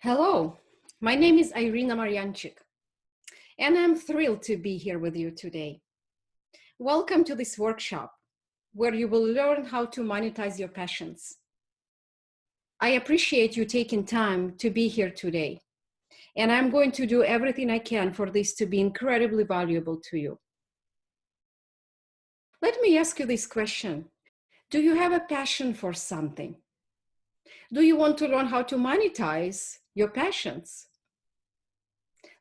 Hello, my name is Irina Maryanchik, and I'm thrilled to be here with you today. Welcome to this workshop, where you will learn how to monetize your passions. I appreciate you taking time to be here today, and I'm going to do everything I can for this to be incredibly valuable to you. Let me ask you this question. Do you have a passion for something? Do you want to learn how to monetize your passions?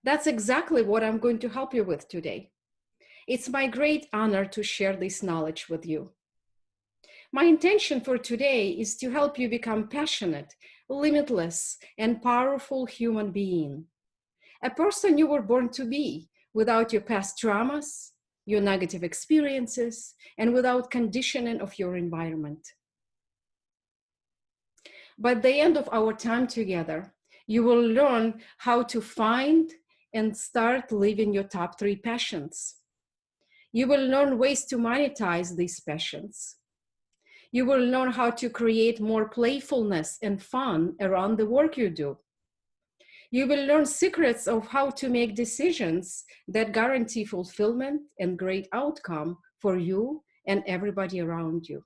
That's exactly what I'm going to help you with today. It's my great honor to share this knowledge with you. My intention for today is to help you become passionate, limitless, and powerful human being. A person you were born to be without your past traumas, your negative experiences, and without conditioning of your environment. By the end of our time together, you will learn how to find and start living your top 3 passions. You will learn ways to monetize these passions. You will learn how to create more playfulness and fun around the work you do. You will learn secrets of how to make decisions that guarantee fulfillment and great outcome for you and everybody around you,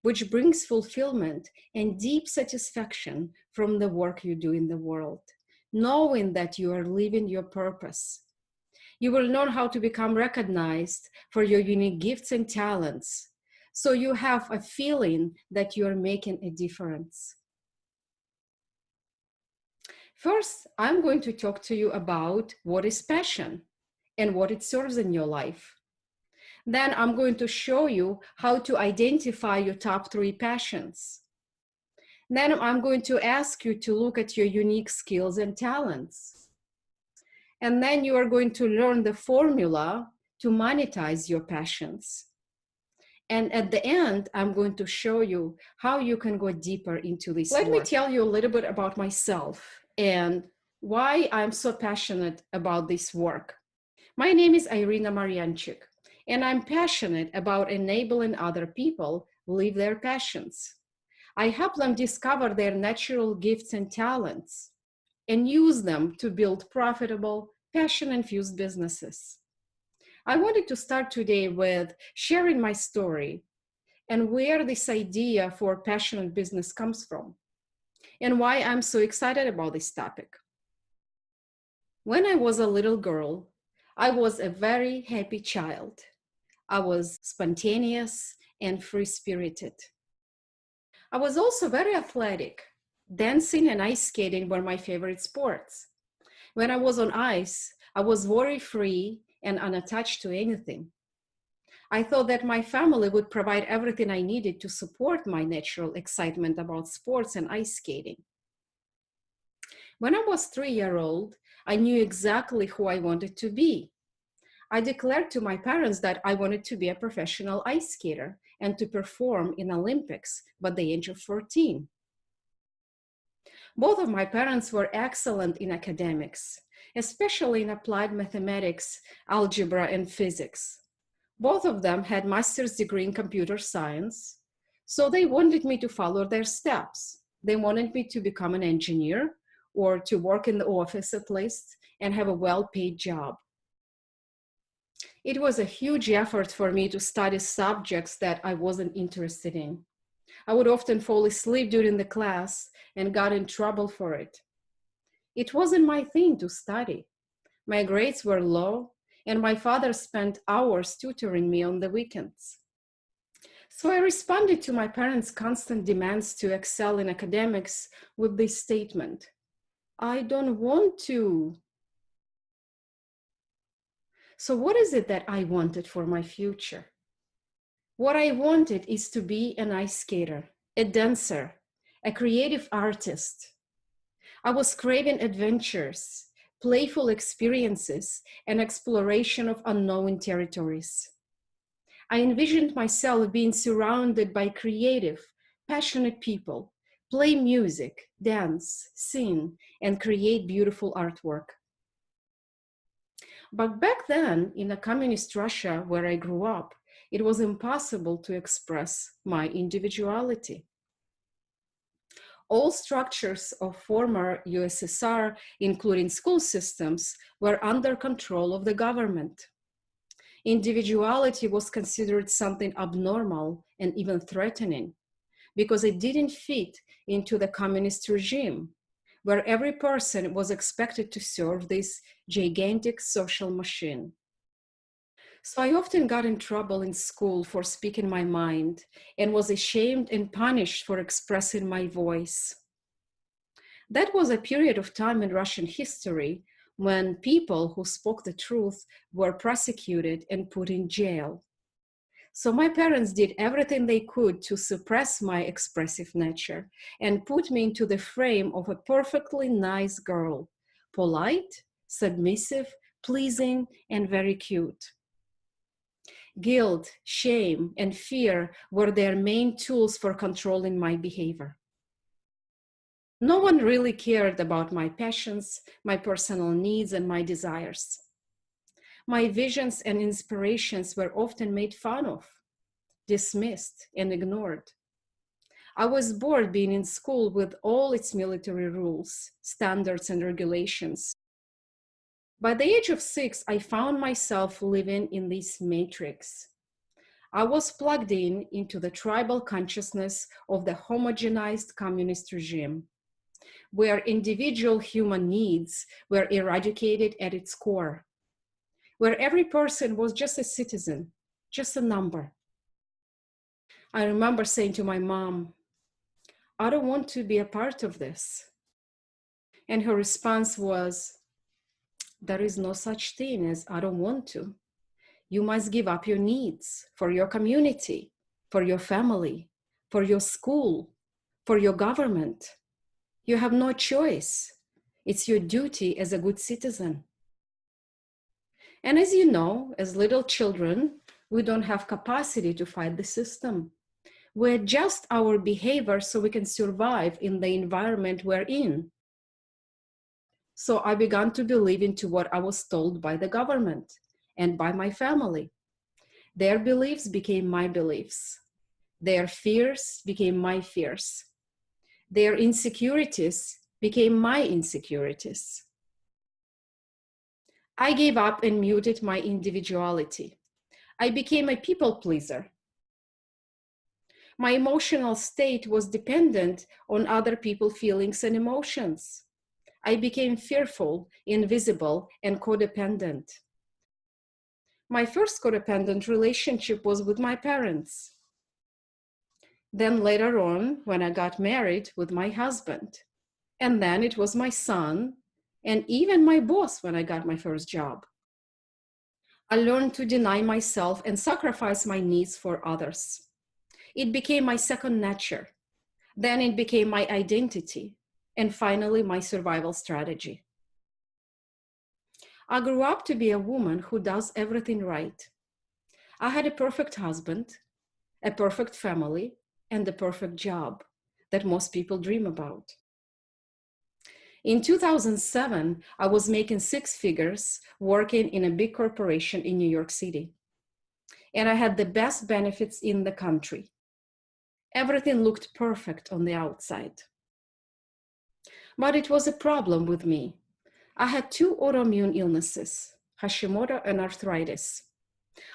which brings fulfillment and deep satisfaction from the work you do in the world, knowing that you are living your purpose. You will learn how to become recognized for your unique gifts and talents, so you have a feeling that you are making a difference. First, I'm going to talk to you about what is passion and what it serves in your life. Then I'm going to show you how to identify your top 3 passions. Then I'm going to ask you to look at your unique skills and talents. And then you are going to learn the formula to monetize your passions. And at the end, I'm going to show you how you can go deeper into this work. Let me tell you a little bit about myself and why I'm so passionate about this work. My name is Irina Maryanchik, and I'm passionate about enabling other people live their passions. I help them discover their natural gifts and talents and use them to build profitable, passion-infused businesses. I wanted to start today with sharing my story and where this idea for passionate business comes from and why I'm so excited about this topic. When I was a little girl, I was a very happy child. I was spontaneous and free-spirited. I was also very athletic. Dancing and ice skating were my favorite sports. When I was on ice, I was worry-free and unattached to anything. I thought that my family would provide everything I needed to support my natural excitement about sports and ice skating. When I was 3 years old, I knew exactly who I wanted to be. I declared to my parents that I wanted to be a professional ice skater and to perform in Olympics by the age of 14. Both of my parents were excellent in academics, especially in applied mathematics, algebra, and physics. Both of them had master's degree in computer science, so they wanted me to follow their steps. They wanted me to become an engineer or to work in the office at least and have a well-paid job. It was a huge effort for me to study subjects that I wasn't interested in. I would often fall asleep during the class and got in trouble for it. It wasn't my thing to study. My grades were low, and my father spent hours tutoring me on the weekends. So I responded to my parents' constant demands to excel in academics with this statement: I don't want to. So what is it that I wanted for my future? What I wanted is to be an ice skater, a dancer, a creative artist. I was craving adventures, playful experiences, and exploration of unknown territories. I envisioned myself being surrounded by creative, passionate people, play music, dance, sing, and create beautiful artwork. But back then, in a communist Russia where I grew up, it was impossible to express my individuality. All structures of former USSR, including school systems, were under control of the government. Individuality was considered something abnormal and even threatening because it didn't fit into the communist regime, where every person was expected to serve this gigantic social machine. So I often got in trouble in school for speaking my mind and was ashamed and punished for expressing my voice. That was a period of time in Russian history when people who spoke the truth were prosecuted and put in jail. So my parents did everything they could to suppress my expressive nature and put me into the frame of a perfectly nice girl, polite, submissive, pleasing, and very cute. Guilt, shame, and fear were their main tools for controlling my behavior. No one really cared about my passions, my personal needs, and my desires. My visions and inspirations were often made fun of, dismissed, and ignored. I was bored being in school with all its military rules, standards, and regulations. By the age of 6, I found myself living in this matrix. I was plugged in into the tribal consciousness of the homogenized communist regime, where individual human needs were eradicated at its core, where every person was just a citizen, just a number. I remember saying to my mom, I don't want to be a part of this. And her response was, there is no such thing as I don't want to. You must give up your needs for your community, for your family, for your school, for your government. You have no choice. It's your duty as a good citizen. And as you know, as little children, we don't have capacity to fight the system. We adjust our behavior so we can survive in the environment we're in. So I began to believe into what I was told by the government and by my family. Their beliefs became my beliefs. Their fears became my fears. Their insecurities became my insecurities. I gave up and muted my individuality. I became a people pleaser. My emotional state was dependent on other people's feelings and emotions. I became fearful, invisible, and codependent. My first codependent relationship was with my parents. Then later on, when I got married, with my husband. And then it was my son, and even my boss when I got my first job. I learned to deny myself and sacrifice my needs for others. It became my second nature. Then it became my identity. And finally, my survival strategy. I grew up to be a woman who does everything right. I had a perfect husband, a perfect family, and a perfect job that most people dream about. In 2007, I was making 6 figures working in a big corporation in New York City. And I had the best benefits in the country. Everything looked perfect on the outside. But it was a problem with me. I had 2 autoimmune illnesses, Hashimoto and arthritis.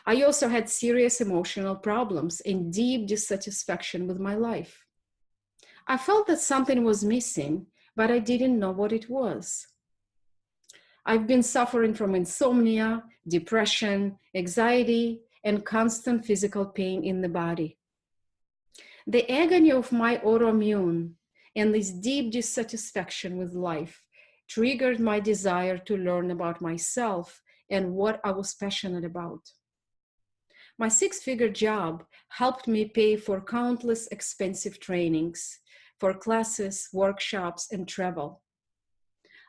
I also had serious emotional problems and deep dissatisfaction with my life. I felt that something was missing, but I didn't know what it was. I've been suffering from insomnia, depression, anxiety, and constant physical pain in the body. The agony of my autoimmune and this deep dissatisfaction with life triggered my desire to learn about myself and what I was passionate about. My 6-figure job helped me pay for countless expensive trainings, for classes, workshops, and travel.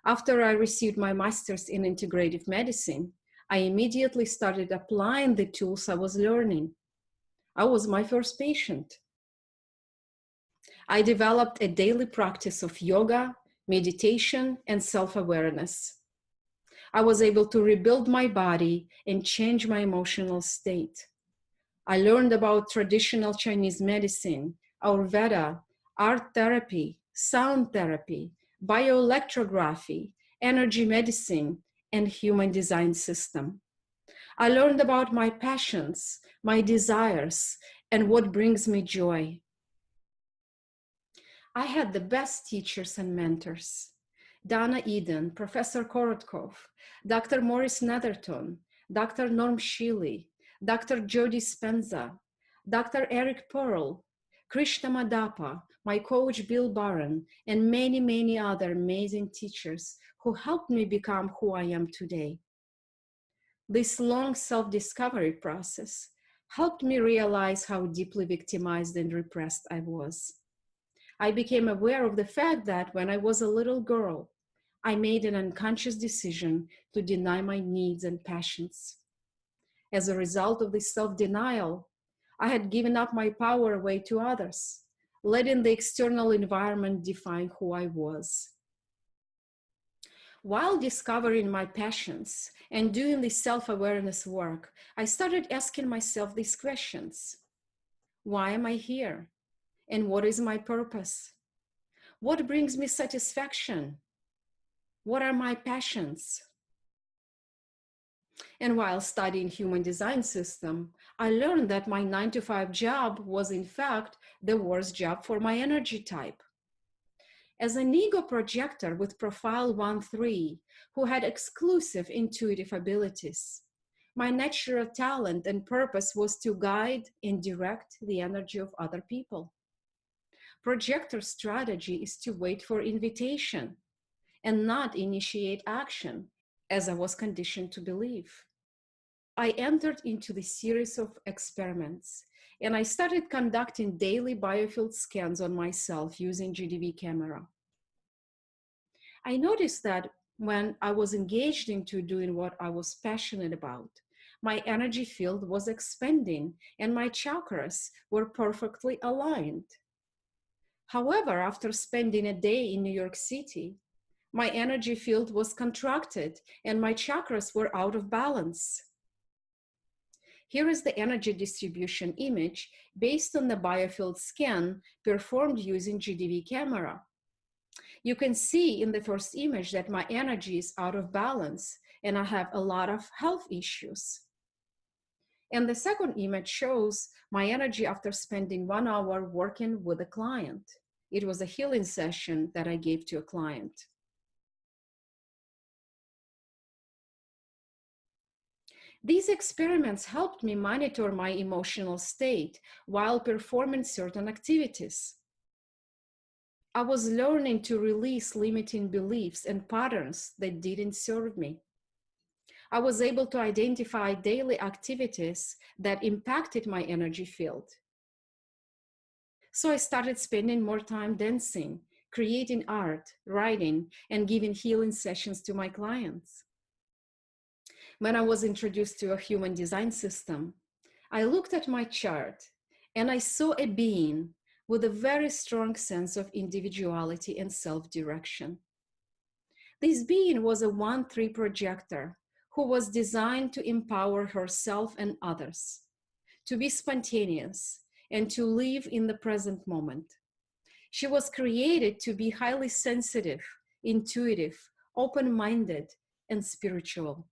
After I received my master's in integrative medicine, I immediately started applying the tools I was learning. I was my first patient. I developed a daily practice of yoga, meditation, and self-awareness. I was able to rebuild my body and change my emotional state. I learned about traditional Chinese medicine, Ayurveda, art therapy, sound therapy, bioelectrography, energy medicine, and human design system. I learned about my passions, my desires, and what brings me joy. I had the best teachers and mentors. Dana Eden, Professor Korotkov, Dr. Maurice Netherton, Dr. Norm Shealy, Dr. Jody Spenza, Dr. Eric Pearl, Krishna Madapa, my coach Bill Barron, and many, many other amazing teachers who helped me become who I am today. This long self-discovery process helped me realize how deeply victimized and repressed I was. I became aware of the fact that when I was a little girl, I made an unconscious decision to deny my needs and passions. As a result of this self-denial, I had given up my power away to others, letting the external environment define who I was. While discovering my passions and doing this self-awareness work, I started asking myself these questions. Why am I here? And what is my purpose? What brings me satisfaction? What are my passions? And while studying human design system, I learned that my 9-to-5 job was in fact the worst job for my energy type. As an ego projector with profile 1-3, who had exclusive intuitive abilities, my natural talent and purpose was to guide and direct the energy of other people. Projector strategy is to wait for invitation and not initiate action, as I was conditioned to believe. I entered into the series of experiments and I started conducting daily biofield scans on myself using GDV camera. I noticed that when I was engaged into doing what I was passionate about, my energy field was expanding and my chakras were perfectly aligned. However, after spending a day in New York City, my energy field was contracted and my chakras were out of balance. Here is the energy distribution image based on the biofield scan performed using GDV camera. You can see in the first image that my energy is out of balance and I have a lot of health issues. And the second image shows my energy after spending 1 hour working with a client. It was a healing session that I gave to a client. These experiments helped me monitor my emotional state while performing certain activities. I was learning to release limiting beliefs and patterns that didn't serve me. I was able to identify daily activities that impacted my energy field. So I started spending more time dancing, creating art, writing, and giving healing sessions to my clients. When I was introduced to a human design system, I looked at my chart and I saw a being with a very strong sense of individuality and self-direction. This being was a 1-3 projector who was designed to empower herself and others, to be spontaneous, and to live in the present moment. She was created to be highly sensitive, intuitive, open-minded, and spiritual.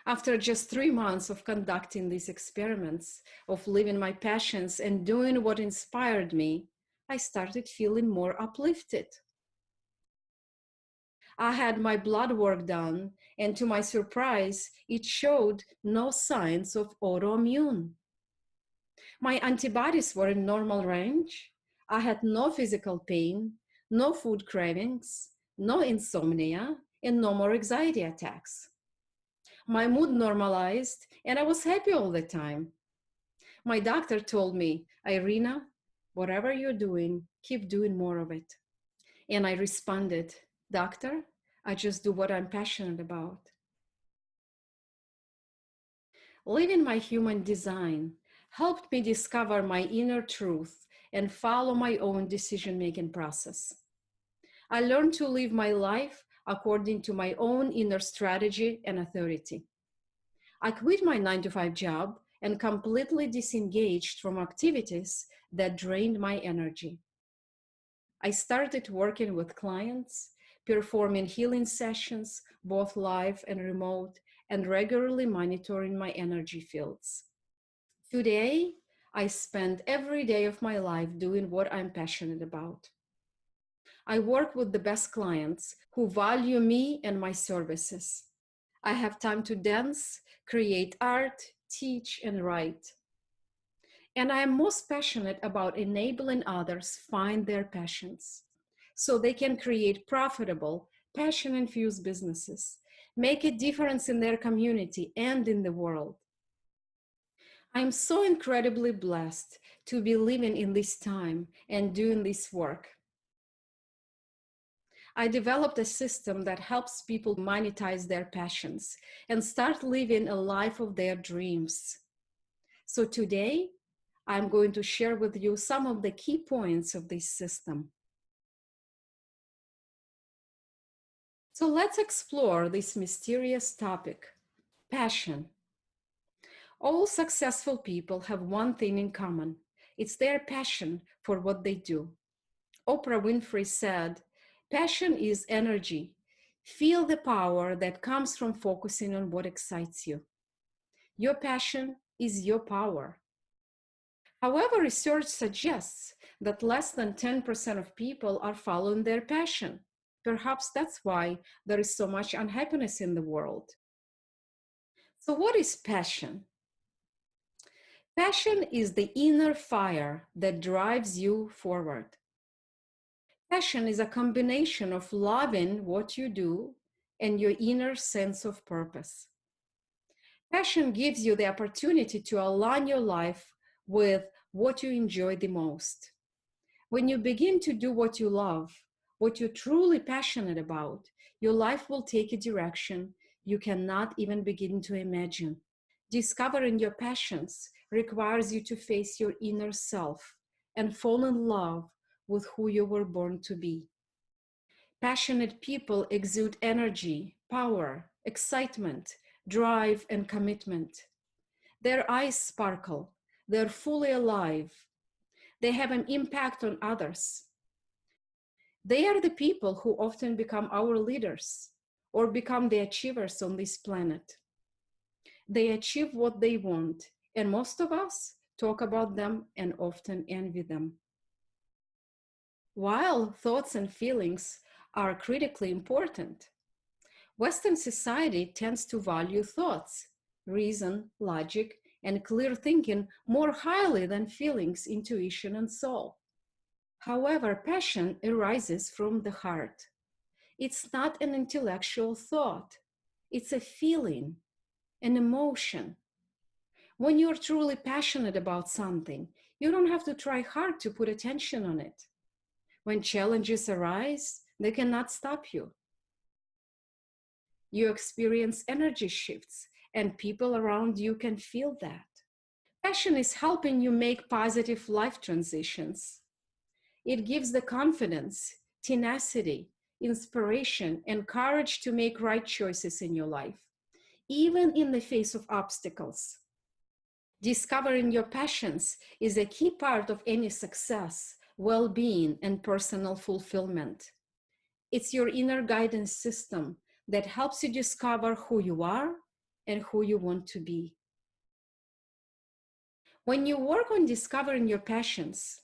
After just 3 months of conducting these experiments, of living my passions and doing what inspired me, I started feeling more uplifted. I had my blood work done, and to my surprise, it showed no signs of autoimmune. My antibodies were in normal range. I had no physical pain, no food cravings, no insomnia, and no more anxiety attacks. My mood normalized, and I was happy all the time. My doctor told me, Irina, whatever you're doing, keep doing more of it. And I responded, Doctor, I just do what I'm passionate about. Living my human design helped me discover my inner truth and follow my own decision-making process. I learned to live my life according to my own inner strategy and authority. I quit my 9-to-5 job and completely disengaged from activities that drained my energy. I started working with clients, performing healing sessions, both live and remote, and regularly monitoring my energy fields. Today, I spend every day of my life doing what I'm passionate about. I work with the best clients who value me and my services. I have time to dance, create art, teach, and write. And I am most passionate about enabling others find their passions so they can create profitable, passion-infused businesses, make a difference in their community and in the world. I'm so incredibly blessed to be living in this time and doing this work. I developed a system that helps people monetize their passions and start living a life of their dreams. So today, I'm going to share with you some of the key points of this system. So let's explore this mysterious topic, passion. All successful people have one thing in common. It's their passion for what they do. Oprah Winfrey said, "Passion is energy. Feel the power that comes from focusing on what excites you." Your passion is your power. However, research suggests that less than 10% of people are following their passion. Perhaps that's why there is so much unhappiness in the world. So, what is passion? Passion is the inner fire that drives you forward. Passion is a combination of loving what you do and your inner sense of purpose. Passion gives you the opportunity to align your life with what you enjoy the most. When you begin to do what you love, what you're truly passionate about, your life will take a direction you cannot even begin to imagine. Discovering your passions requires you to face your inner self and fall in love with who you were born to be. Passionate people exude energy, power, excitement, drive, and commitment. Their eyes sparkle. They're fully alive. They have an impact on others. They are the people who often become our leaders or become the achievers on this planet. They achieve what they want, and most of us talk about them and often envy them. While thoughts and feelings are critically important, Western society tends to value thoughts, reason, logic, and clear thinking more highly than feelings, intuition, and soul. However, passion arises from the heart. It's not an intellectual thought, it's a feeling, an emotion. When you're truly passionate about something, you don't have to try hard to put attention on it. When challenges arise, they cannot stop you. You experience energy shifts, and people around you can feel that. Passion is helping you make positive life transitions. It gives the confidence, tenacity, inspiration, and courage to make right choices in your life, even in the face of obstacles. Discovering your passions is a key part of any success, well-being, and personal fulfillment. It's your inner guidance system that helps you discover who you are and who you want to be. When you work on discovering your passions,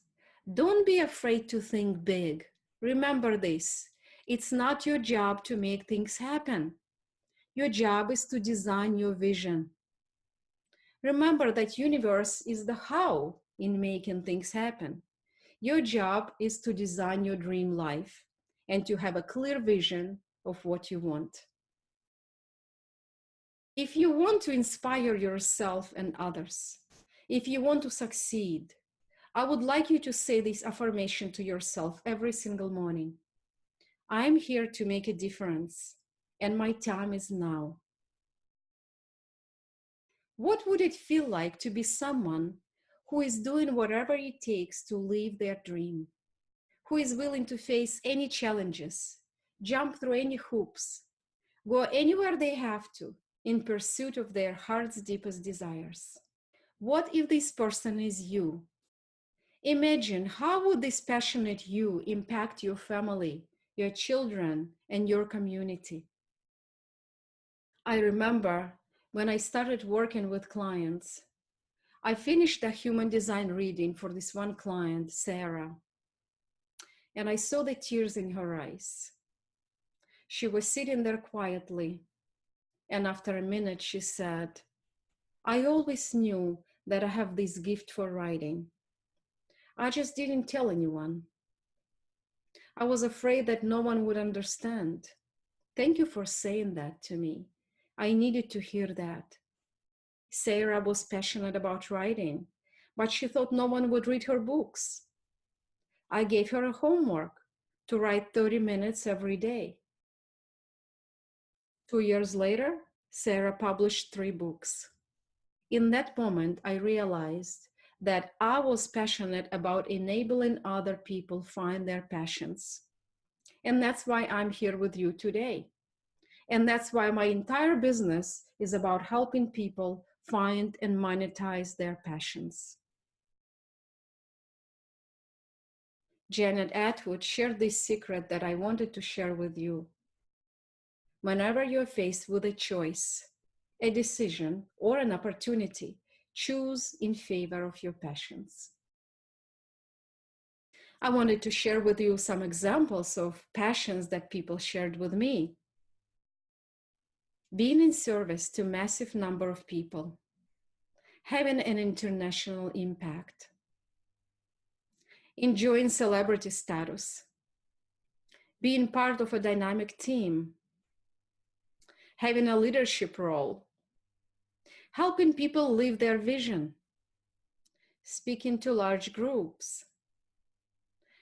don't be afraid to think big. Remember this, it's not your job to make things happen. Your job is to design your vision. Remember that universe is the how in making things happen. Your job is to design your dream life and to have a clear vision of what you want. If you want to inspire yourself and others, if you want to succeed, I would like you to say this affirmation to yourself every single morning. I'm here to make a difference, and my time is now. What would it feel like to be someone who is doing whatever it takes to live their dream, who is willing to face any challenges, jump through any hoops, go anywhere they have to in pursuit of their heart's deepest desires? What if this person is you? Imagine how would this passionate you impact your family, your children, and your community. I remember when I started working with clients, I finished a human design reading for this one client, Sarah, and I saw the tears in her eyes. She was sitting there quietly, and after a minute, she said, I always knew that I have this gift for writing. I just didn't tell anyone. I was afraid that no one would understand. Thank you for saying that to me. I needed to hear that. Sarah was passionate about writing, but she thought no one would read her books. I gave her a homework to write 30 minutes every day. 2 years later, Sarah published 3 books. In that moment, I realized that I was passionate about enabling other people find their passions. And that's why I'm here with you today. And that's why my entire business is about helping people find and monetize their passions. Janet Atwood shared this secret that I wanted to share with you. Whenever you're faced with a choice, a decision, or an opportunity, choose in favor of your passions. I wanted to share with you some examples of passions that people shared with me. Being in service to a massive number of people, having an international impact, enjoying celebrity status, being part of a dynamic team, having a leadership role, helping people live their vision, speaking to large groups,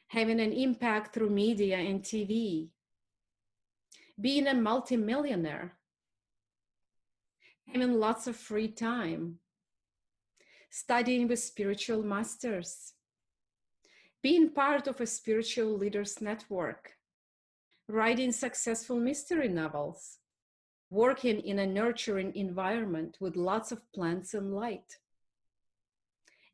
having an impact through media and TV, being a multimillionaire, having lots of free time, studying with spiritual masters, being part of a spiritual leaders network, writing successful mystery novels, working in a nurturing environment with lots of plants and light,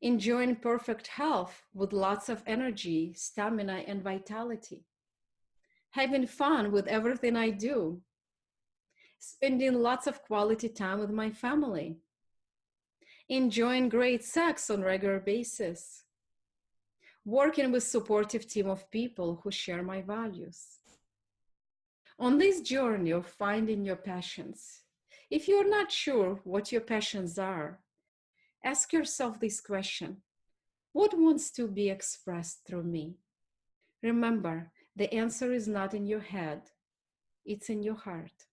enjoying perfect health with lots of energy, stamina, and vitality, having fun with everything I do, spending lots of quality time with my family, enjoying great sex on a regular basis, working with a supportive team of people who share my values. On this journey of finding your passions, if you're not sure what your passions are, ask yourself this question: what wants to be expressed through me? Remember, the answer is not in your head, it's in your heart.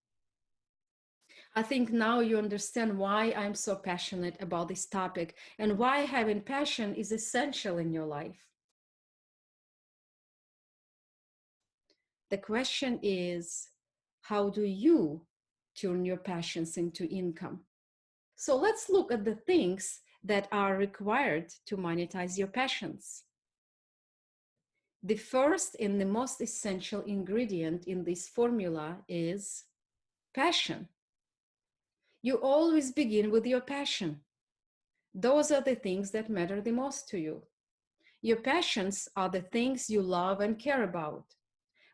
I think now you understand why I'm so passionate about this topic and why having passion is essential in your life. The question is, how do you turn your passions into income? So let's look at the things that are required to monetize your passions. The first and the most essential ingredient in this formula is passion. You always begin with your passion. Those are the things that matter the most to you. Your passions are the things you love and care about.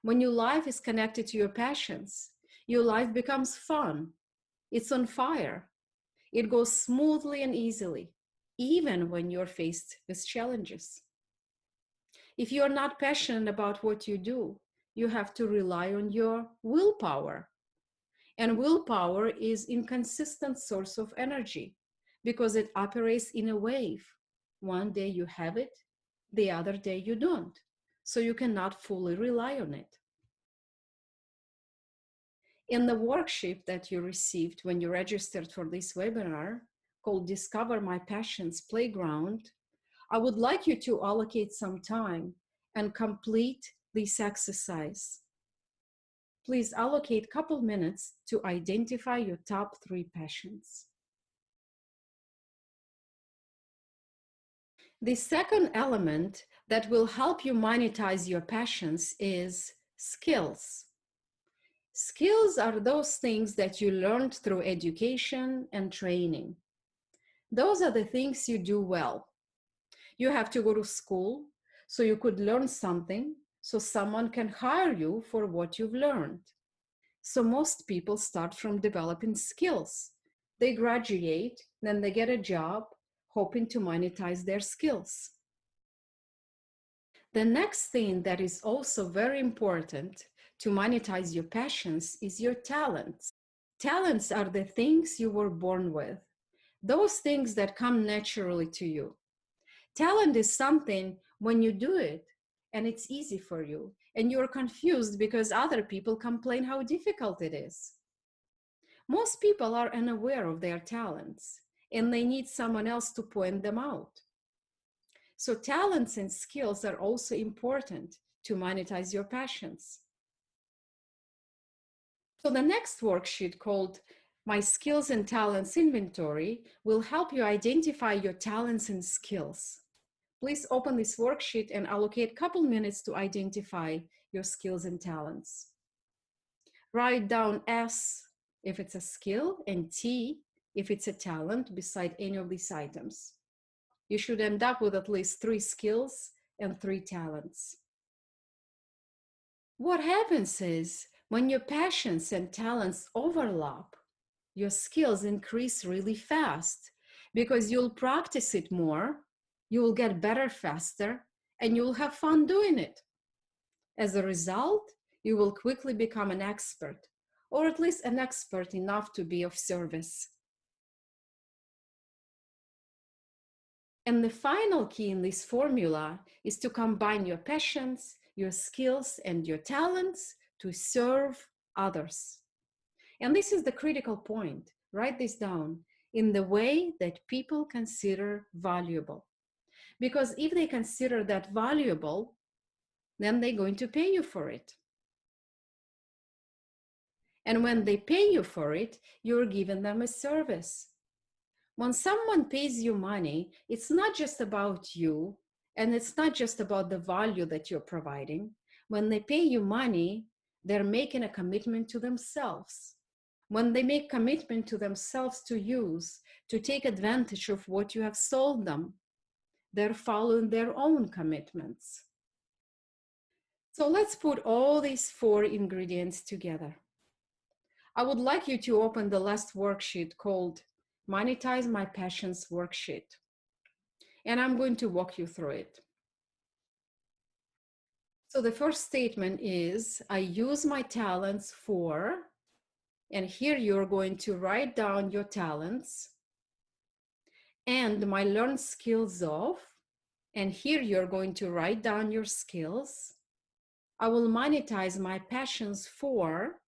When your life is connected to your passions, your life becomes fun. It's on fire. It goes smoothly and easily, even when you're faced with challenges. If you're not passionate about what you do, you have to rely on your willpower. And willpower is an inconsistent source of energy because it operates in a wave. One day you have it, the other day you don't. So you cannot fully rely on it. In the worksheet that you received when you registered for this webinar, called Discover My Passions Playground, I would like you to allocate some time and complete this exercise. Please allocate a couple minutes to identify your top 3 passions. The second element that will help you monetize your passions is skills. Skills are those things that you learned through education and training. Those are the things you do well. You have to go to school so you could learn something, so someone can hire you for what you've learned. So most people start from developing skills. They graduate, then they get a job, hoping to monetize their skills. The next thing that is also very important to monetize your passions is your talents. Talents are the things you were born with, those things that come naturally to you. Talent is something when you do it and it's easy for you and you're confused because other people complain how difficult it is. Most people are unaware of their talents and they need someone else to point them out. So talents and skills are also important to monetize your passions. So the next worksheet, called My Skills and Talents Inventory, will help you identify your talents and skills. Please open this worksheet and allocate a couple minutes to identify your skills and talents. Write down S if it's a skill and T if it's a talent beside any of these items. You should end up with at least 3 skills and 3 talents. What happens is when your passions and talents overlap, your skills increase really fast because you'll practice it more, you will get better faster, and you'll have fun doing it. As a result, you will quickly become an expert, or at least an expert enough to be of service. And the final key in this formula is to combine your passions, your skills, and your talents to serve others. And this is the critical point. Write this down: in the way that people consider valuable. Because if they consider that valuable, then they're going to pay you for it. And when they pay you for it, you're giving them a service. When someone pays you money, it's not just about you, and it's not just about the value that you're providing. When they pay you money, they're making a commitment to themselves. When they make commitment to themselves to use, to take advantage of what you have sold them, they're following their own commitments. So let's put all these 4 ingredients together. I would like you to open the last worksheet, called Monetize My Passions worksheet. And I'm going to walk you through it. So the first statement is, I use my talents for, and here you're going to write down your talents, and my learned skills of, and here you're going to write down your skills. I will monetize my passions for,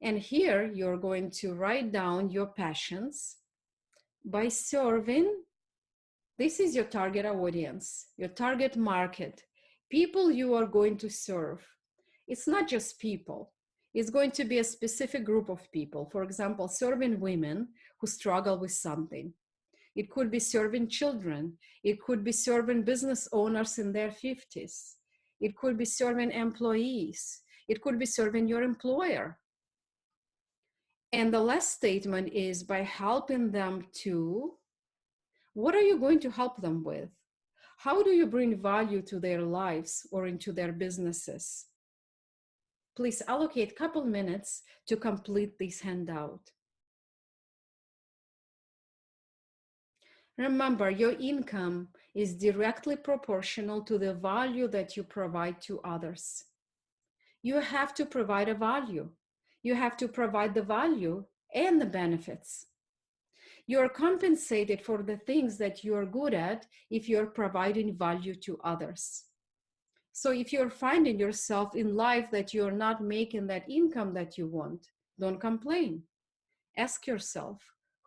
and here you're going to write down your passions by serving. This is your target audience, your target market, people you are going to serve. It's not just people. It's going to be a specific group of people. For example, serving women who struggle with something. It could be serving children. It could be serving business owners in their 50s. It could be serving employees. It could be serving your employer. And the last statement is by helping them to, what are you going to help them with? How do you bring value to their lives or into their businesses? Please allocate a couple minutes to complete this handout. Remember, your income is directly proportional to the value that you provide to others. You have to provide a value. You have to provide the value and the benefits. You are compensated for the things that you are good at if you're providing value to others. So if you're finding yourself in life that you're not making that income that you want, don't complain. Ask yourself,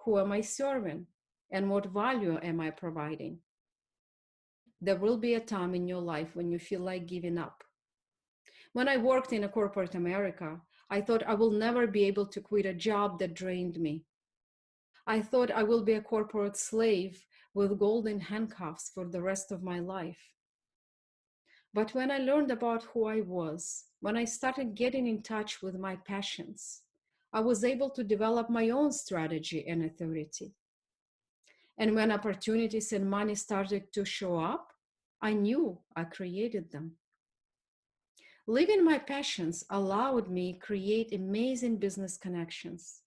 who am I serving and what value am I providing? There will be a time in your life when you feel like giving up. When I worked in a corporate America, I thought I will never be able to quit a job that drained me. I thought I will be a corporate slave with golden handcuffs for the rest of my life. But when I learned about who I was, when I started getting in touch with my passions, I was able to develop my own strategy and authority. And when opportunities and money started to show up, I knew I created them. Living my passions allowed me create amazing business connections,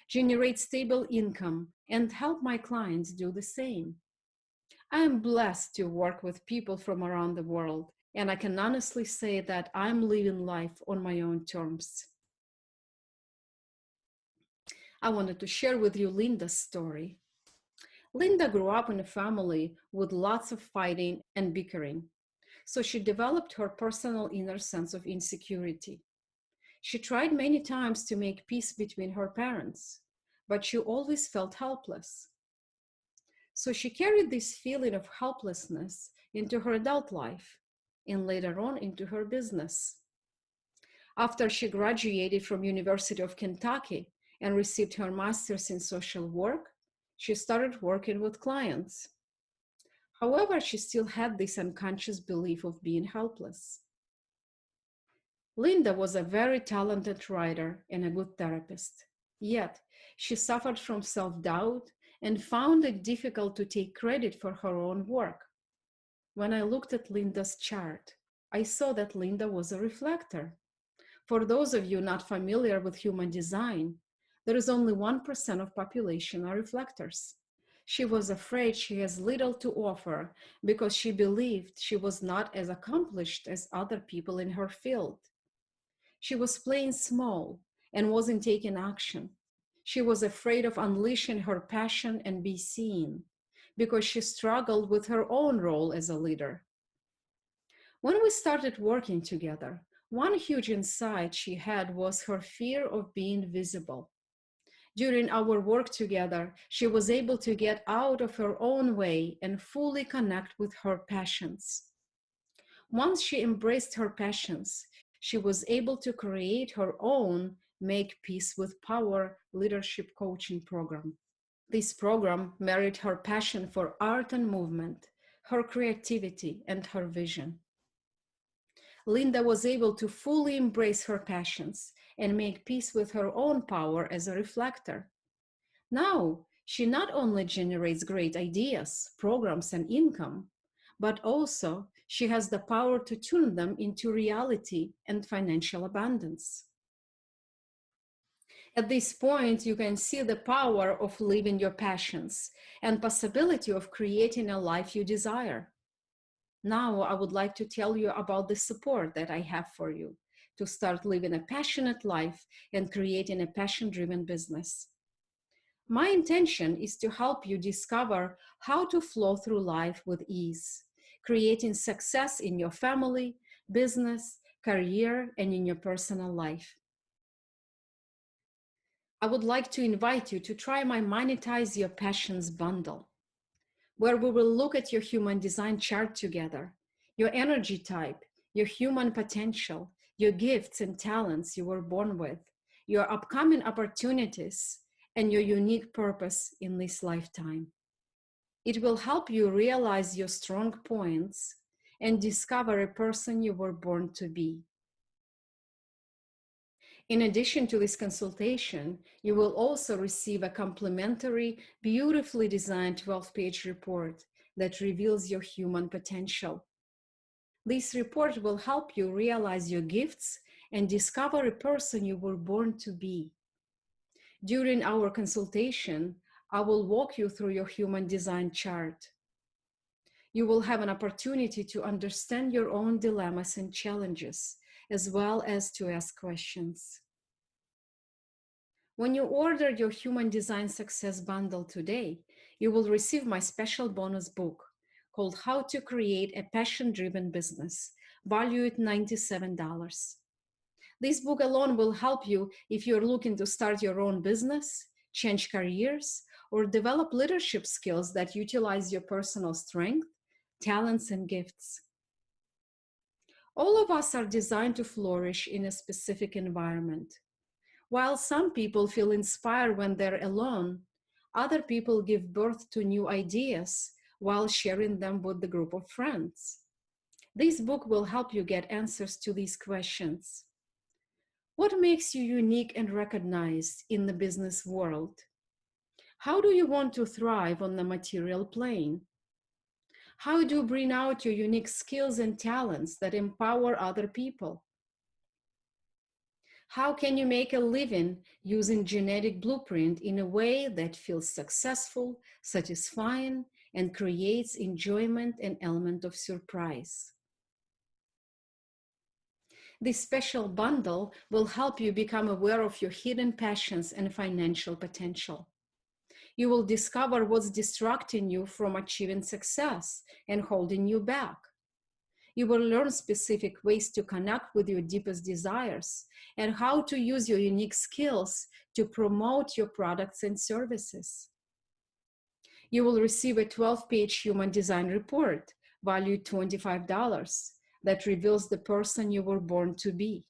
generate stable income, and help my clients do the same. I am blessed to work with people from around the world, and I can honestly say that I'm living life on my own terms. I wanted to share with you Linda's story. Linda grew up in a family with lots of fighting and bickering, so she developed her personal inner sense of insecurity. She tried many times to make peace between her parents, but she always felt helpless. So she carried this feeling of helplessness into her adult life and later on into her business. After she graduated from University of Kentucky and received her master's in social work, she started working with clients. However, she still had this unconscious belief of being helpless. Linda was a very talented writer and a good therapist. Yet, she suffered from self-doubt and found it difficult to take credit for her own work. When I looked at Linda's chart, I saw that Linda was a reflector. For those of you not familiar with human design, there is only 1% of population are reflectors. She was afraid she has little to offer because she believed she was not as accomplished as other people in her field. She was playing small and wasn't taking action. She was afraid of unleashing her passion and be seen because she struggled with her own role as a leader. When we started working together, one huge insight she had was her fear of being visible. During our work together, she was able to get out of her own way and fully connect with her passions. Once she embraced her passions, she was able to create her own Make Peace with Power leadership coaching program. This program married her passion for art and movement, her creativity, and her vision. Linda was able to fully embrace her passions and make peace with her own power as a reflector. Now, she not only generates great ideas, programs, and income, but also she has the power to turn them into reality and financial abundance. At this point, you can see the power of living your passions and possibility of creating a life you desire. Now, I would like to tell you about the support that I have for you to start living a passionate life and creating a passion-driven business. My intention is to help you discover how to flow through life with ease, creating success in your family, business, career, and in your personal life. I would like to invite you to try my Monetize Your Passions bundle, where we will look at your human design chart together, your energy type, your human potential, your gifts and talents you were born with, your upcoming opportunities, and your unique purpose in this lifetime. It will help you realize your strong points and discover a person you were born to be. In addition to this consultation, you will also receive a complimentary, beautifully designed 12-page report that reveals your human potential. This report will help you realize your gifts and discover a person you were born to be. During our consultation, I will walk you through your human design chart. You will have an opportunity to understand your own dilemmas and challenges, as well as to ask questions. When you order your Human Design Success Bundle today, you will receive my special bonus book called How to Create a Passion-Driven Business, valued at $97. This book alone will help you if you're looking to start your own business, change careers, or develop leadership skills that utilize your personal strength, talents, and gifts. All of us are designed to flourish in a specific environment. While some people feel inspired when they're alone, other people give birth to new ideas while sharing them with the group of friends. This book will help you get answers to these questions. What makes you unique and recognized in the business world? How do you want to thrive on the material plane? How do you bring out your unique skills and talents that empower other people? How can you make a living using genetic blueprint in a way that feels successful, satisfying, and creates enjoyment and element of surprise? This special bundle will help you become aware of your hidden passions and financial potential. You will discover what's distracting you from achieving success and holding you back. You will learn specific ways to connect with your deepest desires and how to use your unique skills to promote your products and services. You will receive a 12-page human design report valued $25 that reveals the person you were born to be,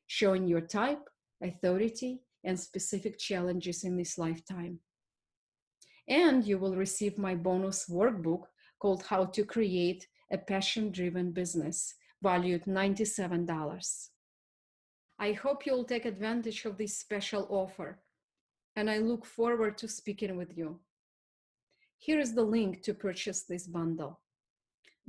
showing your type, authority, and specific challenges in this lifetime. And you will receive my bonus workbook called How to Create a Passion-Driven Business, valued $97. I hope you'll take advantage of this special offer, and I look forward to speaking with you. Here is the link to purchase this bundle: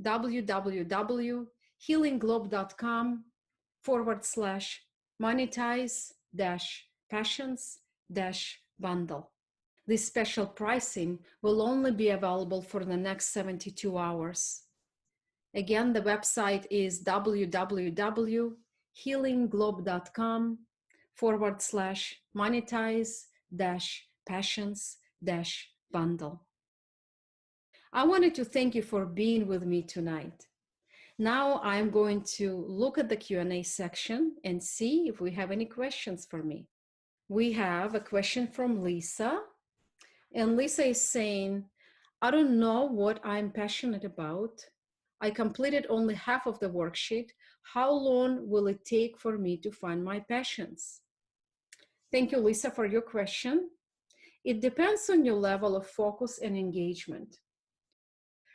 www.healingglobe.com/monetize-passions-bundle. This special pricing will only be available for the next 72 hours. Again, the website is www.healingglobe.com/monetize-passions-bundle. I wanted to thank you for being with me tonight. Now I'm going to look at the Q&A section and see if we have any questions for me. We have a question from Lisa. And Lisa is saying, I don't know what I'm passionate about. I completed only half of the worksheet. How long will it take for me to find my passions? Thank you, Lisa, for your question. It depends on your level of focus and engagement.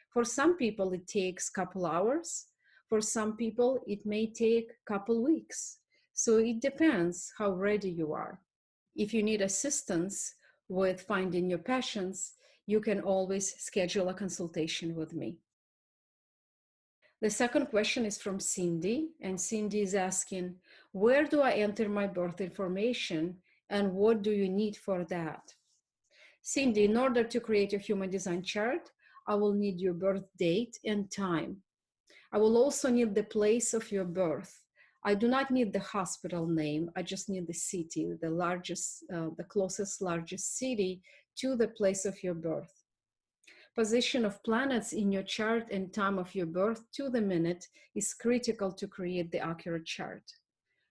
For some people, it takes a couple hours. For some people, it may take a couple weeks. So it depends how ready you are. If you need assistance with finding your passions, you can always schedule a consultation with me. The second question is from Cindy, and Cindy is asking, where do I enter my birth information and what do you need for that? Cindy, in order to create a human design chart, I will need your birth date and time. I will also need the place of your birth. I do not need the hospital name. I just need the city, the closest largest city to the place of your birth. Position of planets in your chart and time of your birth to the minute is critical to create the accurate chart.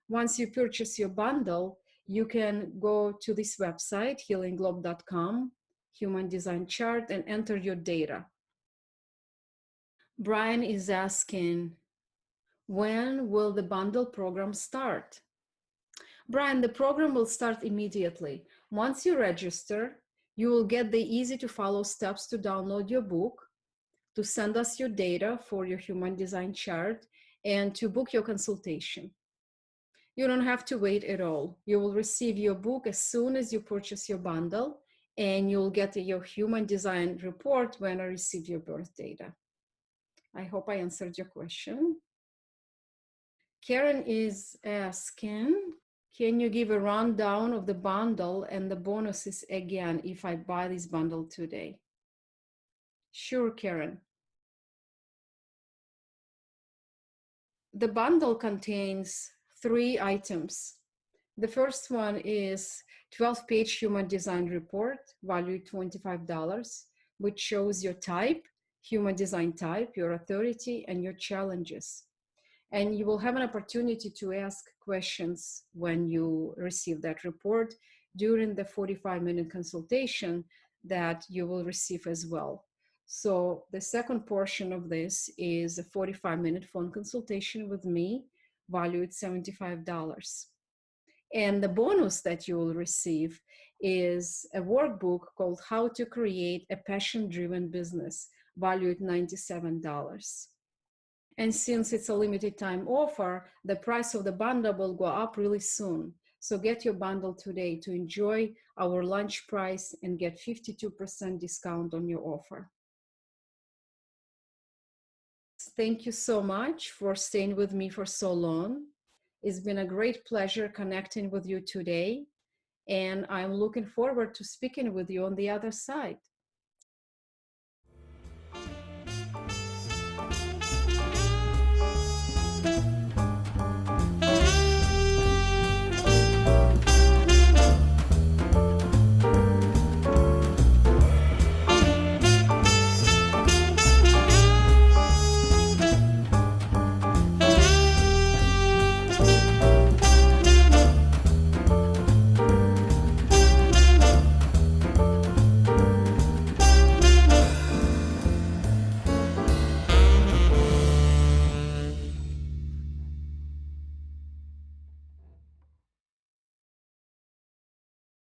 Once you purchase your bundle, you can go to this website, healingglobe.com, Human Design Chart, and enter your data. Brian is asking, when will the bundle program start? Brian, the program will start immediately. Once you register, you will get the easy to follow steps to download your book, to send us your data for your human design chart, and to book your consultation. You don't have to wait at all. You will receive your book as soon as you purchase your bundle, and you'll get your human design report when I receive your birth data. I hope I answered your question. Karen is asking, can you give a rundown of the bundle and the bonuses again if I buy this bundle today? Sure, Karen. The bundle contains 3 items. The first one is 12-page human design report, valued $25, which shows your type, human design type, your authority, and your challenges. And you will have an opportunity to ask questions when you receive that report during the 45-minute consultation that you will receive as well. So the second portion of this is a 45-minute phone consultation with me, valued $75. And the bonus that you will receive is a workbook called How to Create a Passion-Driven Business, valued $97. And since it's a limited time offer, the price of the bundle will go up really soon. So get your bundle today to enjoy our lunch price and get 52% discount on your offer. Thank you so much for staying with me for so long. It's been a great pleasure connecting with you today, and I'm looking forward to speaking with you on the other side.